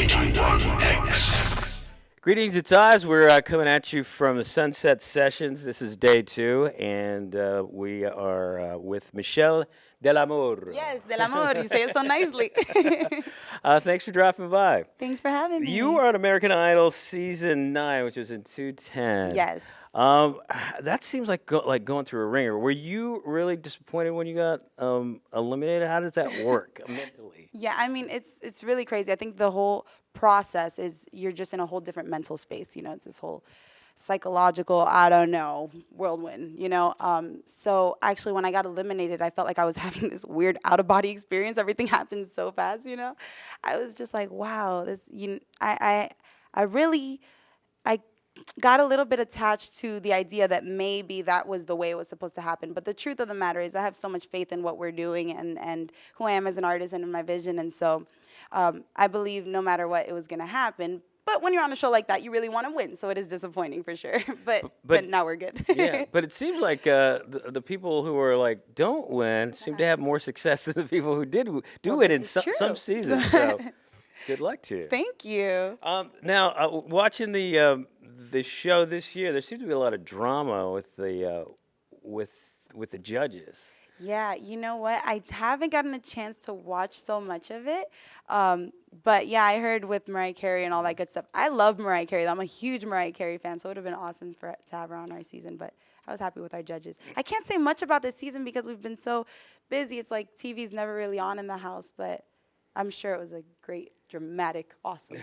91X. Greetings, it's Oz. We're coming at you from the Sunset Sessions. This is day 2, and we are with Michelle Delamor. Yes, Delamor. You say it so nicely. Thanks for dropping by. Thanks for having me. You were on American Idol Season 9, which was in 2010. Yes. That seems like going through a ringer. Were you really disappointed when you got eliminated? How does that work mentally? Yeah, I mean, it's really crazy. I think the whole process is you're just in a whole different mental space. You know, it's this whole psychological, I don't know, whirlwind, you know? So actually when I got eliminated, I felt like I was having this weird out-of-body experience. Everything happened so fast, you know? I was just like, wow, I got a little bit attached to the idea that maybe that was the way it was supposed to happen. But the truth of the matter is I have so much faith in what we're doing and who I am as an artist and in my vision. And so I believe no matter what, it was going to happen. But when you're on a show like that, you really want to win. So it is disappointing for sure. But now we're good. Yeah, but it seems like the people who are like, don't win seem to have more success than the people who do win in some seasons. So good luck to you. Thank you. Now, watching the show this year, there seems to be a lot of drama with the judges. Yeah, you know what? I haven't gotten a chance to watch so much of it. But yeah, I heard with Mariah Carey and all that good stuff. I love Mariah Carey. I'm a huge Mariah Carey fan, so it would have been awesome to have her on our season. But I was happy with our judges. I can't say much about this season because we've been so busy. It's like TV's never really on in the house, but I'm sure it was a great, dramatic, awesome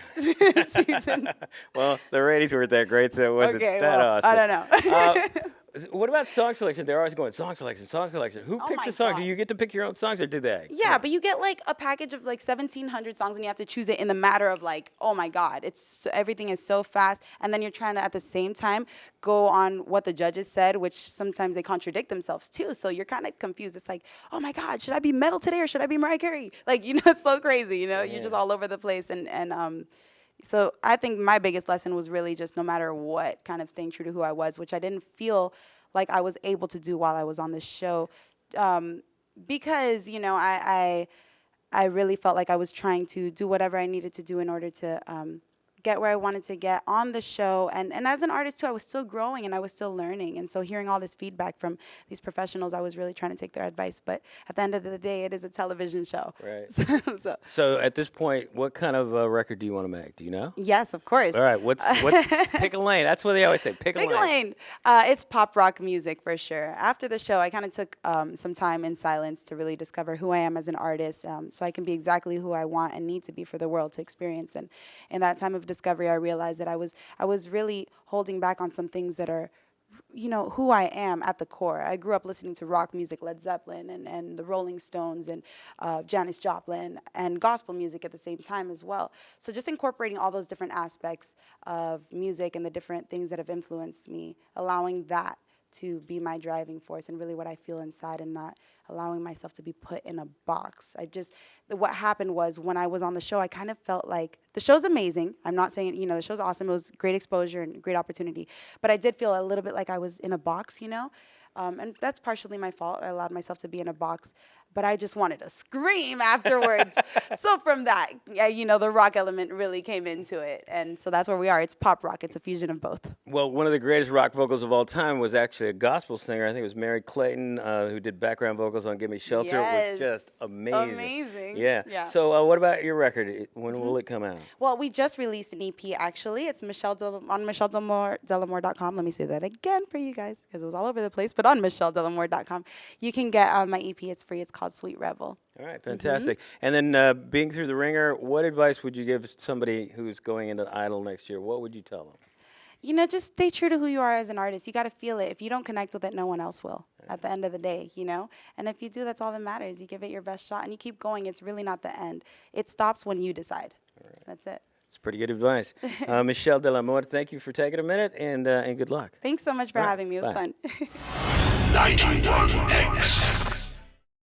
season. Well, the ratings weren't that great, so it wasn't that awesome. I don't know. What about song selection? They're always going song selection, song selection. Who picks the song? God. Do you get to pick your own songs, or do they? Yeah, but you get like a package of like 1,700 songs, and you have to choose it in the matter of like, oh my God, everything is so fast, and then you're trying to at the same time go on what the judges said, which sometimes they contradict themselves too. So you're kind of confused. It's like, oh my God, should I be metal today or should I be Mariah Carey? Like, you know, it's so crazy. You know, you're just all over the place, and so I think my biggest lesson was really just no matter what, kind of staying true to who I was, which I didn't feel like I was able to do while I was on the show, because, you know, I really felt like I was trying to do whatever I needed to do in order to get where I wanted to get on the show. And as an artist, too, I was still growing and I was still learning. And so hearing all this feedback from these professionals, I was really trying to take their advice. But at the end of the day, it is a television show. Right. So at this point, what kind of record do you want to make? Do you know? Yes, of course. All right. What's pick a lane? That's what they always say. Pick a lane. It's pop rock music for sure. After the show, I kind of took some time in silence to really discover who I am as an artist, so I can be exactly who I want and need to be for the world to experience. And in that time of discovery, I realized that I was really holding back on some things that are, you know, who I am at the core. I grew up listening to rock music, Led Zeppelin and the Rolling Stones and Janis Joplin, and gospel music at the same time as well. So just incorporating all those different aspects of music and the different things that have influenced me, allowing that to be my driving force and really what I feel inside, and not allowing myself to be put in a box. What happened was when I was on the show, I kind of felt like the show's amazing. I'm not saying, you know, the show's awesome. It was great exposure and great opportunity. But I did feel a little bit like I was in a box, you know? And that's partially my fault. I allowed myself to be in a box. But I just wanted to scream afterwards. So from that, you know, the rock element really came into it. And so that's where we are. It's pop rock. It's a fusion of both. Well, one of the greatest rock vocals of all time was actually a gospel singer. I think it was Mary Clayton, who did background vocals on Give Me Shelter. Yes. It was just amazing. Amazing. Yeah. So what about your record? When will it come out? Well, we just released an EP, actually. It's on MichelleDelamor.com. Let me say that again for you guys, because it was all over the place. But on MichelleDelamor.com, you can get my EP. It's free. It's called Sweet Rebel. All right, fantastic. And then being through the ringer, what advice would you give somebody who's going into Idol next year? What would you tell them? You know, just stay true to who you are as an artist. You got to feel it. If you don't connect with it, no one else will at the end of the day, you know? And if you do, that's all that matters. You give it your best shot and you keep going. It's really not the end. It stops when you decide. All right. That's it. It's pretty good advice. Michelle Delamor, thank you for taking a minute, and good luck. Thanks so much for having me. It was fun. 91X.